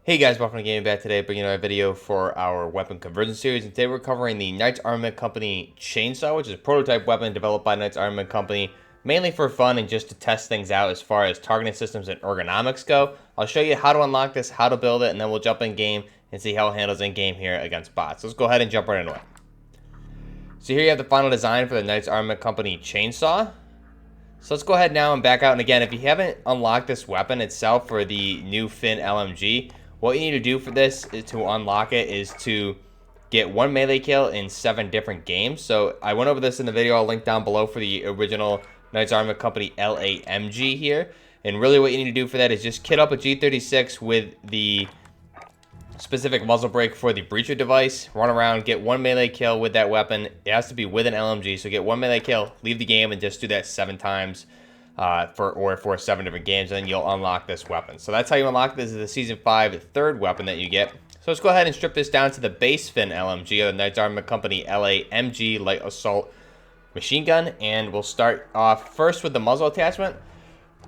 Hey guys, welcome to Gaming Back today, bringing you a video for our weapon conversion series. And today we're covering the Knights Armament Company ChainSAW, which is a prototype weapon developed by Knights Armament Company, mainly for fun and just to test things out as far as targeting systems and ergonomics go. I'll show you how to unlock this, how to build it, and then we'll jump in game and see how it handles in game here against bots. So let's go ahead and jump right into it. So here you have the final design for the Knights Armament Company ChainSAW. So let's go ahead now and back out. And again, if you haven't unlocked this weapon itself for the new FiNN LMG, what you need to do for this is to unlock it is to get one melee kill in 7 different games. So I went over this in the video. I'll link down below for the original Knights Armament Company LMG here. And really what you need to do for that is just kit up a G36 with the specific muzzle brake for the breacher device. Run around, get one melee kill with that weapon. It has to be with an LMG. So get one melee kill, leave the game, and just do that 7 times. For 7 different games, and then you'll unlock this weapon. So that's how you unlock this. Is the Season 5 third weapon that you get. So let's go ahead and strip this down to the base FiNN LMG, or the Knights Armament Company LMG Light Assault Machine Gun, and we'll start off first with the muzzle attachment.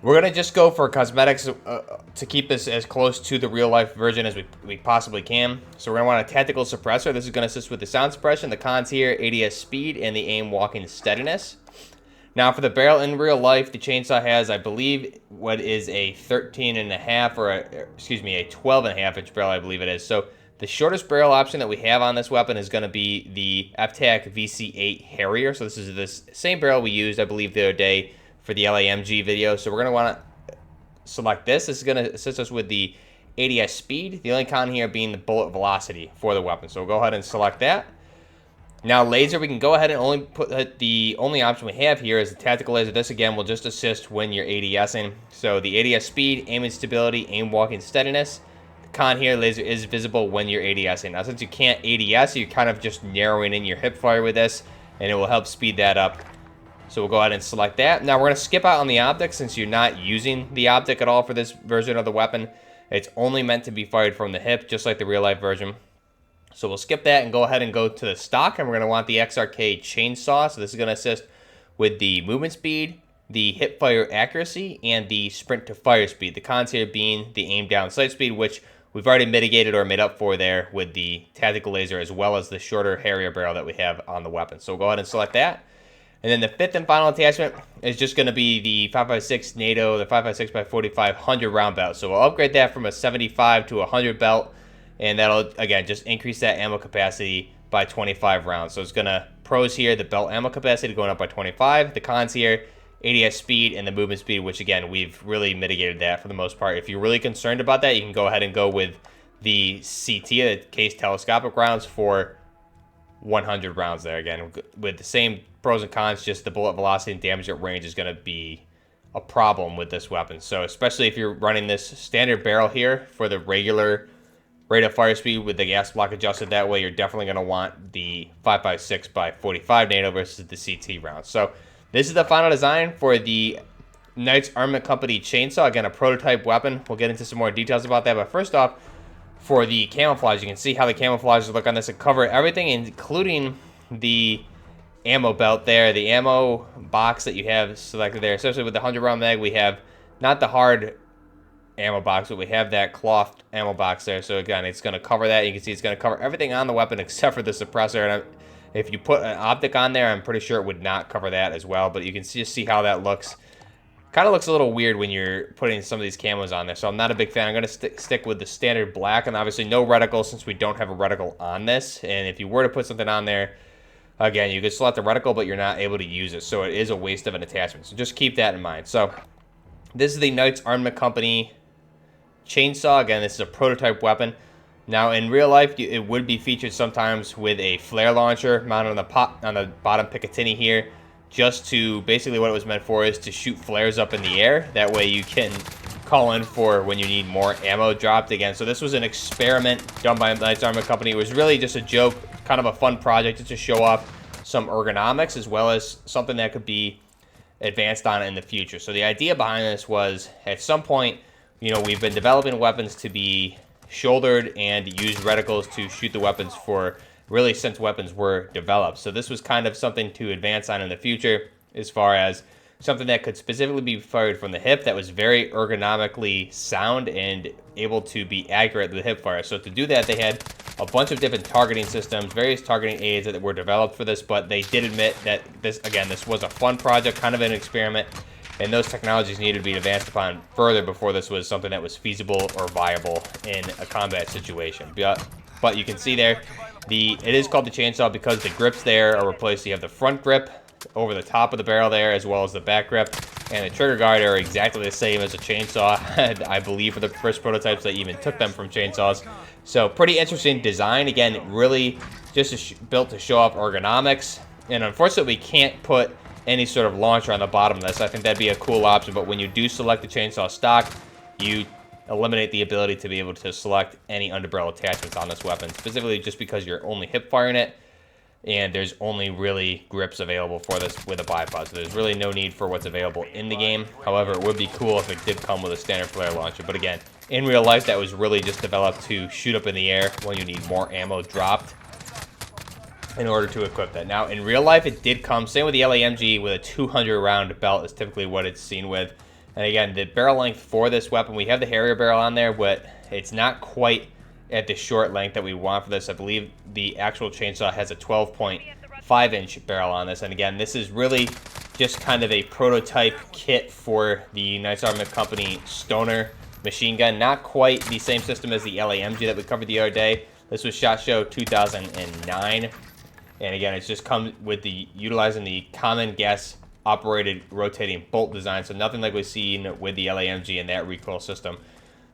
We're going to just go for cosmetics to keep this as close to the real-life version as we possibly can. So we're going to want a tactical suppressor. This is going to assist with the sound suppression, the cons here, ADS speed, and the aim walking steadiness. Now for the barrel in real life, the chainsaw has, I believe, what is a 13.5 or a 12.5 inch barrel, I believe it is. So the shortest barrel option that we have on this weapon is going to be the FTAC VC8 Harrier. So this is the same barrel we used, I believe, the other day for the LMG video. So we're going to want to select this. This is going to assist us with the ADS speed. The only con here being the bullet velocity for the weapon. So we'll go ahead and select that. Now laser, we can go ahead and only put the only option we have here is the tactical laser. This again will just assist when you're ADSing. So the ADS speed, aim and stability, aim walking steadiness. The con here, laser is visible when you're ADSing. Now since you can't ADS, you're kind of just narrowing in your hip fire with this, and it will help speed that up. So we'll go ahead and select that. Now we're going to skip out on the optic since you're not using the optic at all for this version of the weapon. It's only meant to be fired from the hip, just like the real life version. So we'll skip that and go ahead and go to the stock, and we're going to want the KAC Chainsaw. So this is going to assist with the movement speed, the hip fire accuracy, and the sprint to fire speed. The cons here being the aim down sight speed, which we've already mitigated or made up for there with the tactical laser, as well as the shorter Harrier barrel that we have on the weapon. So we'll go ahead and select that. And then the fifth and final attachment is just going to be the 5.56 NATO, the 5.56 by 45 100 round belt. So we'll upgrade that from a 75 to a 100 belt. And that'll, again, just increase that ammo capacity by 25 rounds. So it's going to, pros here, the belt ammo capacity going up by 25. The cons here, ADS speed and the movement speed, which, again, we've really mitigated that for the most part. If you're really concerned about that, you can go ahead and go with the CT, the case telescopic rounds, for 100 rounds there. Again, with the same pros and cons, just the bullet velocity and damage at range is going to be a problem with this weapon. So especially if you're running this standard barrel here for the regular rate of fire speed with the gas block adjusted that way, you're definitely going to want the 5.56 by 45 NATO versus the CT round. So this is the final design for the Knights Armament Company ChainSAW. Again, a prototype weapon. We'll get into some more details about that. But first off, for the camouflage, you can see how the camouflages look on this and cover everything, including the ammo belt there, the ammo box that you have selected there. Especially with the 100 round mag, we have not the hard ammo box, but we have that cloth ammo box there. So again, it's going to cover that. You can see it's going to cover everything on the weapon except for the suppressor. And if you put an optic on there, I'm pretty sure it would not cover that as well. But you can just see how that looks. Kind of looks a little weird when you're putting some of these camos on there. So I'm not a big fan. I'm going to stick with the standard black, and obviously no reticle since we don't have a reticle on this. And if you were to put something on there, again, you could select the reticle, but you're not able to use it. So it is a waste of an attachment. So just keep that in mind. So this is the Knights Armament Company ChainSAW. Again, this is a prototype weapon. Now in real life, it would be featured sometimes with a flare launcher mounted on the bottom Picatinny here, just to basically what it was meant for is to shoot flares up in the air. That way you can call in for when you need more ammo dropped again. So this was an experiment done by Knights Armament Company. It was really just a joke, kind of a fun project just to show off some ergonomics as well as something that could be advanced on in the future. So the idea behind this was at some point, you know, we've been developing weapons to be shouldered and use reticles to shoot the weapons for really since weapons were developed. So this was kind of something to advance on in the future as far as something that could specifically be fired from the hip that was very ergonomically sound and able to be accurate with hip fire. So to do that, they had a bunch of different targeting systems, various targeting aids that were developed for this, but they did admit that this was a fun project, kind of an experiment, and those technologies needed to be advanced upon further before this was something that was feasible or viable in a combat situation. But you can see there, it is called the chainsaw because the grips there are replaced. You have the front grip over the top of the barrel there, as well as the back grip, and the trigger guard are exactly the same as a chainsaw. I believe for the first prototypes, they even took them from chainsaws. So pretty interesting design. Again, really just built to show off ergonomics. And unfortunately, we can't put any sort of launcher on the bottom of this. I think that'd be a cool option, but when you do select the chainsaw stock, you eliminate the ability to be able to select any underbarrel attachments on this weapon, specifically just because you're only hip firing it, and there's only really grips available for this with a bipod, so there's really no need for what's available in the game. However, it would be cool if it did come with a standard flare launcher, but again, in real life, that was really just developed to shoot up in the air when you need more ammo dropped in order to equip that. Now, in real life, it did come, same with the LMG, with a 200 round belt is typically what it's seen with. And again, the barrel length for this weapon, we have the Harrier barrel on there, but it's not quite at the short length that we want for this. I believe the actual chainsaw has a 12.5-inch barrel on this. And again, this is really just kind of a prototype kit for the Knights Armament Company Stoner machine gun. Not quite the same system as the LMG that we covered the other day. This was SHOT Show 2009. And again, it's just come with utilizing the common gas operated rotating bolt design, so nothing like we've seen with the LMG and that recoil system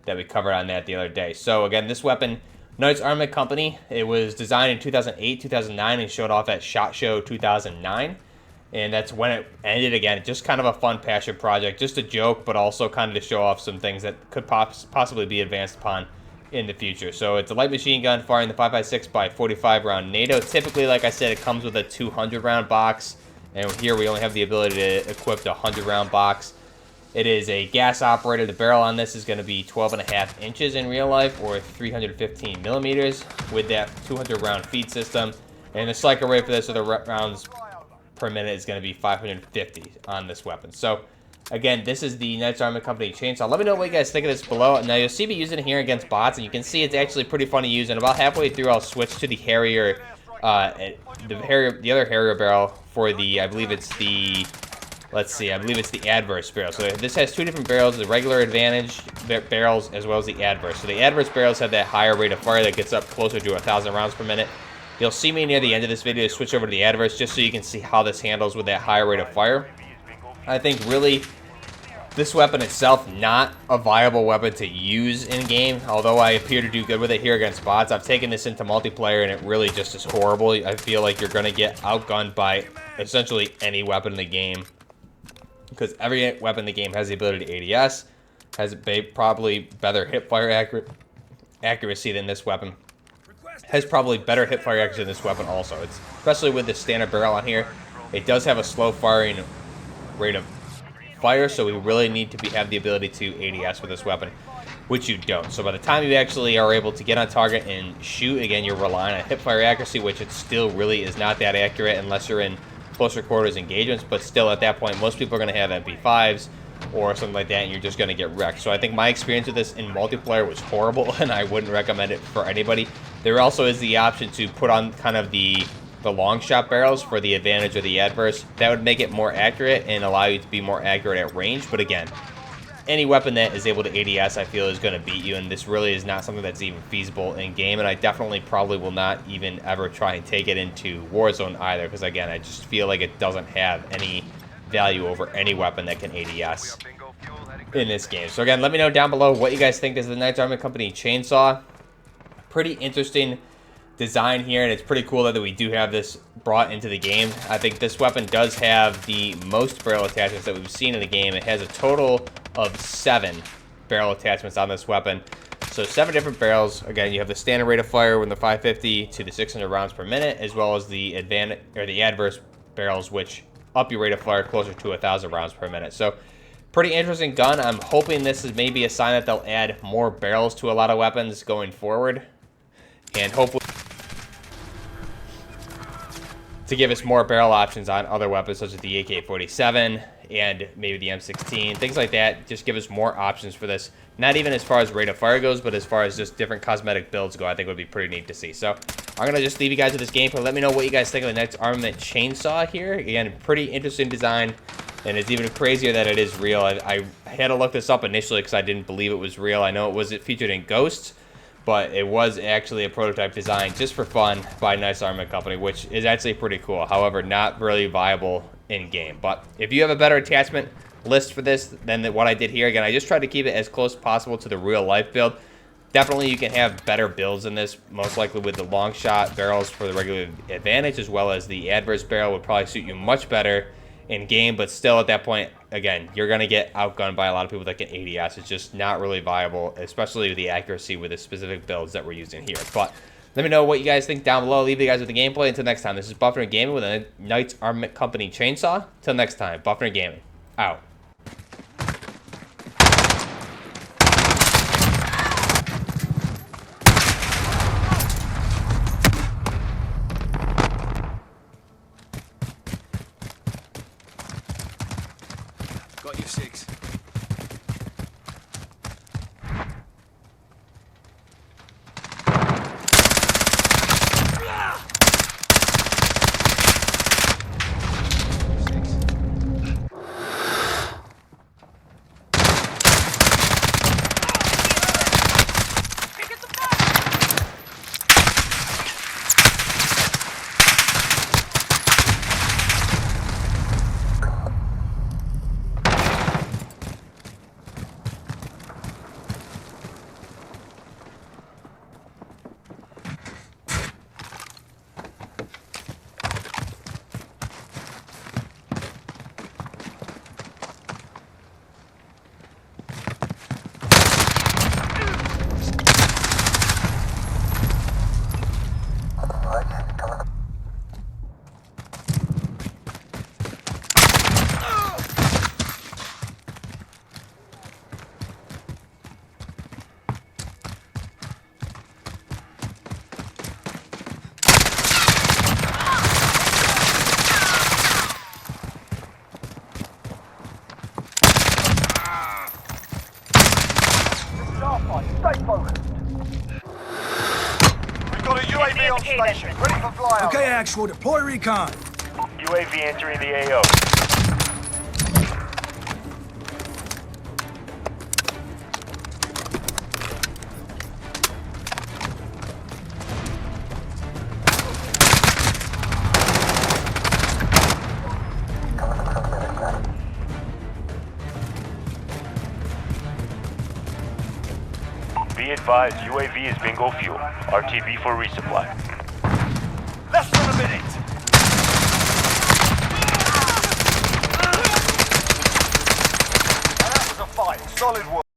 that we covered on that the other day. So again, this weapon, Knights Armament Company, it was designed in 2008, 2009, and showed off at SHOT Show 2009, and that's when it ended. Again, just kind of a fun passion project, just a joke, but also kind of to show off some things that could possibly be advanced upon in the future. So it's a light machine gun firing the 5.56 by 45 round NATO. Typically, like I said, it comes with a 200 round box. And here we only have the ability to equip the 100-round box. It is a gas operated. The barrel on this is going to be 12.5 inches in real life, or 315 millimeters, with that 200-round feed system. And the cycle rate for this, or the rounds per minute, is going to be 550 on this weapon. So, again, this is the Knights Armament Company chainsaw. Let me know what you guys think of this below. Now, you'll see me using it here against bots, and you can see it's actually pretty fun to use. And about halfway through, I'll switch to the Harrier. The other Harrier barrel for the, I believe it's the adverse barrel. So this has two different barrels, the regular advantage barrels as well as the adverse. So the adverse barrels have that higher rate of fire that gets up closer to 1,000 rounds per minute. You'll see me near the end of this video switch over to the adverse just so you can see how this handles with that higher rate of fire. I think really this weapon itself, not a viable weapon to use in-game, although I appear to do good with it here against bots. I've taken this into multiplayer, and it really just is horrible. I feel like you're going to get outgunned by essentially any weapon in the game, because every weapon in the game has the ability to ADS, has probably better hip-fire accuracy than this weapon, has probably better hip-fire accuracy than this weapon also. It's especially with the standard barrel on here. It does have a slow-firing rate of fire, so we really need to have the ability to ADS with this weapon, which you don't. So by the time you actually are able to get on target and shoot, again, you're relying on hip-fire accuracy, which it still really is not that accurate unless you're in closer quarters engagements, but still at that point, most people are going to have MP5s or something like that, and you're just going to get wrecked. So I think my experience with this in multiplayer was horrible, and I wouldn't recommend it for anybody. There also is the option to put on kind of the long shot barrels for the advantage or the adverse. That would make it more accurate and allow you to be more accurate at range. But again, any weapon that is able to ADS, I feel, is going to beat you, and this really is not something that's even feasible in game. And I definitely probably will not even ever try and take it into Warzone either, because again, I just feel like it doesn't have any value over any weapon that can ADS in this game. So again, let me know down below what you guys think is the Knights Armament Company chainsaw. Pretty interesting design here, and it's pretty cool that we do have this brought into the game. I think this weapon does have the most barrel attachments that we've seen in the game. It has a total of 7 barrel attachments on this weapon. So 7 different barrels. Again, you have the standard rate of fire from the 550 to the 600 rounds per minute, as well as the adverse barrels, which up your rate of fire closer to 1,000 rounds per minute. So pretty interesting gun. I'm hoping this is maybe a sign that they'll add more barrels to a lot of weapons going forward, and hopefully to give us more barrel options on other weapons such as the AK-47 and maybe the M16, things like that. Just give us more options for this. Not even as far as rate of fire goes, but as far as just different cosmetic builds go, I think it would be pretty neat to see. So I'm going to just leave you guys with this gameplay. Let me know what you guys think of the Knights Armament Chainsaw here. Again, pretty interesting design, and it's even crazier that it is real. I had to look this up initially because I didn't believe it was real. I know it was featured in Ghosts, but it was actually a prototype design just for fun by Knights Armament Company, which is actually pretty cool. However, not really viable in-game. But if you have a better attachment list for this than what I did here, again, I just tried to keep it as close as possible to the real-life build. Definitely you can have better builds in this, most likely with the long shot barrels for the regular advantage, as well as the adverse barrel would probably suit you much better in game, but still at that point, again, you're going to get outgunned by a lot of people that get ADS. It's just not really viable, especially with the accuracy with the specific builds that we're using here. But let me know what you guys think down below. Leave you guys with the gameplay. Until next time, this is Buffner Gaming with a Knights Armament Company Chainsaw. Till next time, Buffner Gaming, out. Got you 6. Stay focused. We've got a UAV on station, ready for flyover. Okay, actual, deploy recon. UAV entering the AO. Be advised, UAV is bingo fuel. RTB for resupply. Less than a minute! That was a fight. Solid work.